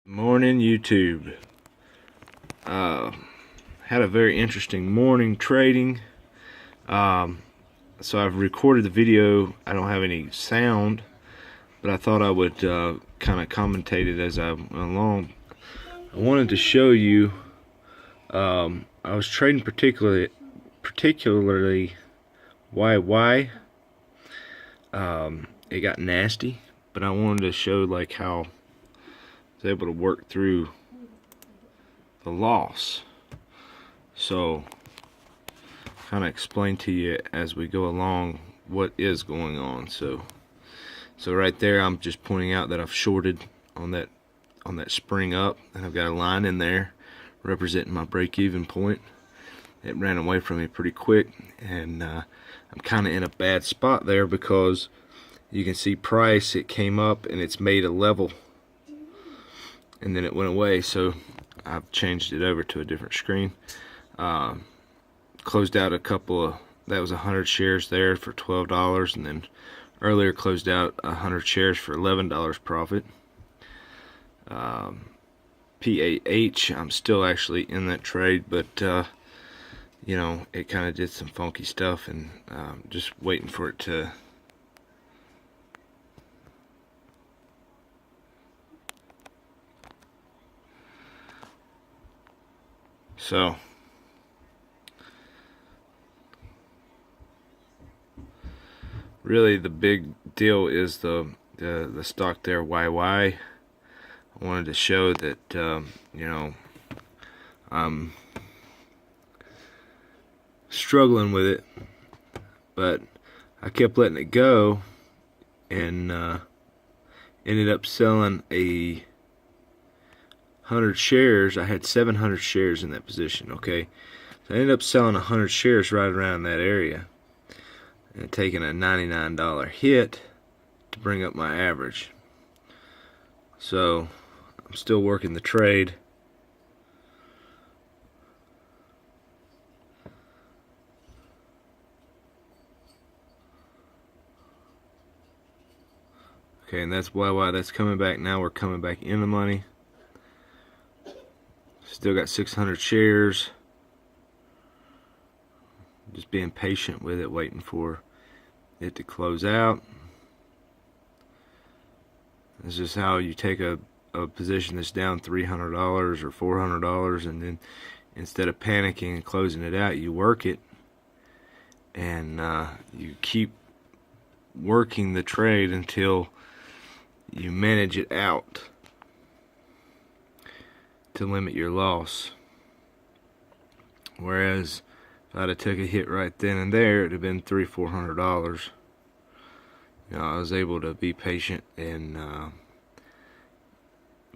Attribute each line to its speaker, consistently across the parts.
Speaker 1: Morning, YouTube. Had a very interesting morning trading. So I've recorded the video. I don't have any sound, but I thought I would kind of commentate it as I went along. I wanted to show you. I was trading particularly YY. It got nasty, but I wanted to show like how I was able to work through the loss. So kind of explain to you as we go along what is going on. So right there, I'm just pointing out that I've shorted on that spring up, and I've got a line in there representing my break-even point. It ran away from me pretty quick, and I'm kind of in a bad spot there because you can see price, it came up and it's made a level and then it went away. So I've changed it over to a different screen. Closed out a couple of, that was 100 shares there for $12, and then earlier closed out 100 shares for $11 profit. PAH, I'm still actually in that trade, but you know, it kind of did some funky stuff, and just waiting for it to so really the big deal is the stock there, YY. I wanted to show that you know, I'm struggling with it, but I kept letting it go, and ended up selling 100 shares. I had 700 shares in that position. Okay, so I ended up selling 100 shares right around that area and taking a $99 hit to bring up my average. So I'm still working the trade. Okay, and that's why that's coming back now. We're coming back in the money. Still got 600 shares. Just being patient with it, waiting for it to close out. This is how you take a position that's down $300 or $400, and then instead of panicking and closing it out, you work it, and you keep working the trade until you manage it out to limit your loss. Whereas if I'd have took a hit right then and there, it'd have been $300-400. You know, I was able to be patient and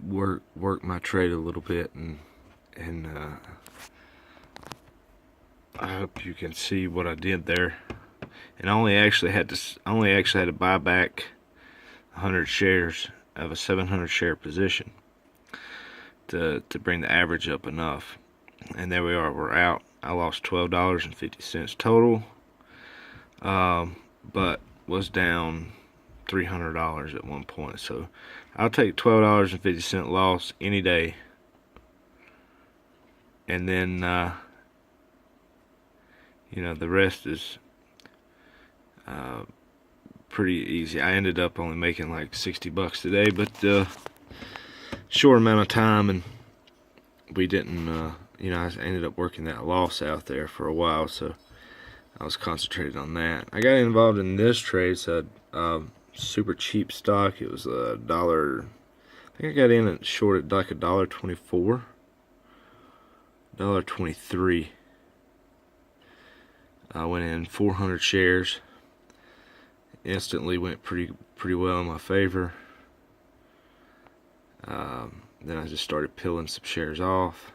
Speaker 1: work my trade a little bit, and I hope you can see what I did there. And I only actually had to buy back 100 shares of a 700 share position to bring the average up enough. And there we are, we're out. I lost $12.50 total, but was down $300 at one point. So I'll take $12.50 loss any day, and then you know, the rest is pretty easy. I ended up only making like $60 today, but short amount of time, and we didn't you know, I ended up working that loss out there for a while, so I was concentrated on that. I got involved in this trade. It's a super cheap stock. It was $1. I think I got in at short at like $1.24, $1.23. I went in 400 shares. Instantly went pretty well in my favor. Then I just started peeling some shares off,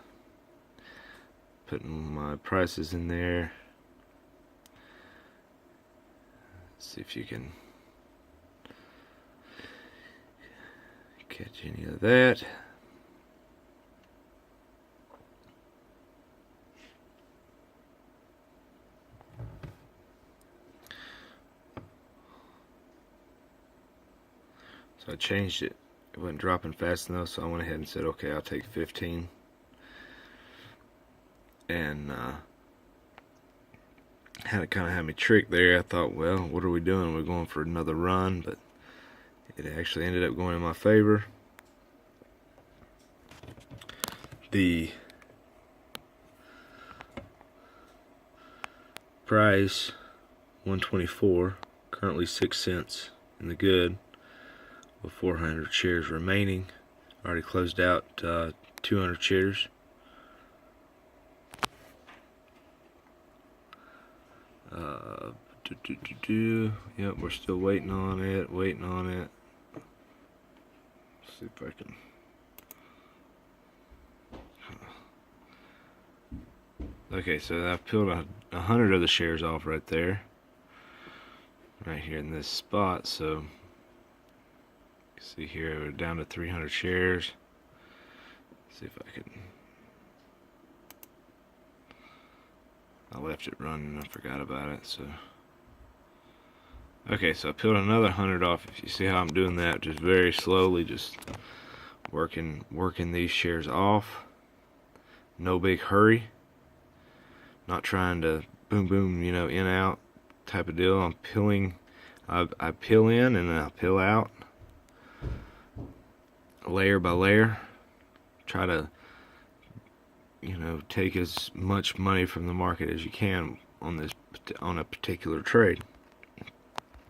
Speaker 1: putting my prices in there. Let's see if you can catch any of that. So I changed it it wasn't dropping fast enough, so I went ahead and said, okay, I'll take 15. And had it kind of had me tricked there. I thought, well, what are we doing? We're going for another run, but it actually ended up going in my favor. The price, 124, currently 6 cents in the good, with 400 shares remaining. Already closed out 200 shares. Yep, we're still waiting on it. Let's see if I can. Okay, so I've peeled 100 of the shares off right there, right here in this spot. So you see here we're down to 300 shares. Let's see if I can. I left it running. I forgot about it. So okay, so I peeled another 100 off. If you see how I'm doing that, just very slowly, just working these shares off. No big hurry. Not trying to boom boom, you know, in out type of deal. I'm peeling. I peel in and then I peel out, layer by layer. Try to, you know, take as much money from the market as you can on a particular trade,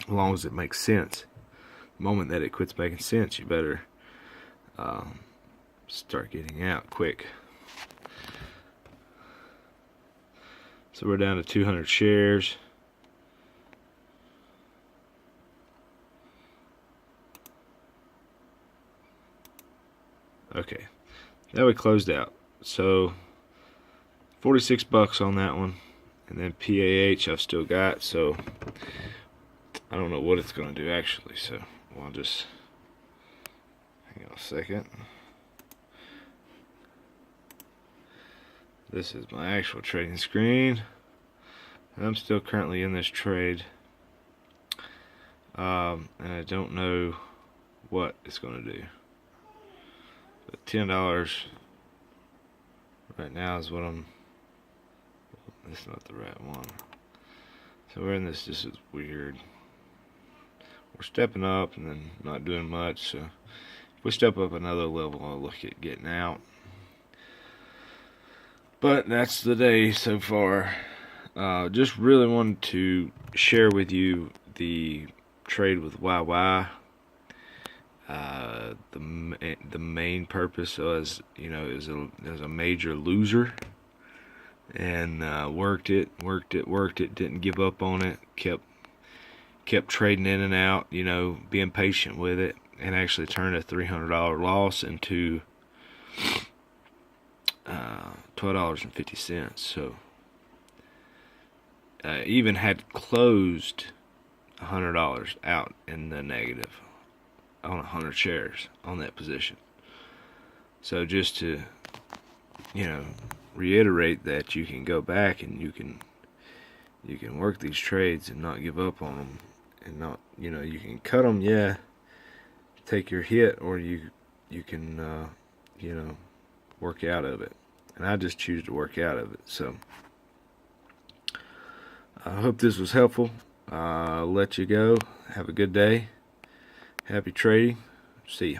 Speaker 1: as long as it makes sense. The moment that it quits making sense, you better start getting out quick. So we're down to 200 shares. Okay, that we closed out. So 46 bucks on that one, and then PAH I've still got. So I don't know what it's gonna do actually. So I'll just hang on a second. This is my actual trading screen, and I'm still currently in this trade, and I don't know what it's going to do. But $10 right now is what I'm. That's not the right one. So we're in this. This is weird. We're stepping up and then not doing much. So if we step up another level, I'll look at getting out. But that's the day so far. Just really wanted to share with you the trade with YY. The main purpose was, you know, it was a major loser, and worked it, didn't give up on it, kept trading in and out, you know, being patient with it, and actually turned a $300 loss into $12.50. So even had closed $100 out in the negative on 100 shares on that position. So just to, you know, reiterate that you can go back and you can work these trades and not give up on them, and not, you know, you can cut them, yeah, take your hit, or you can you know, work out of it. And I just choose to work out of it. So I hope this was helpful. I'll let you go. Have a good day. Happy trading. See ya.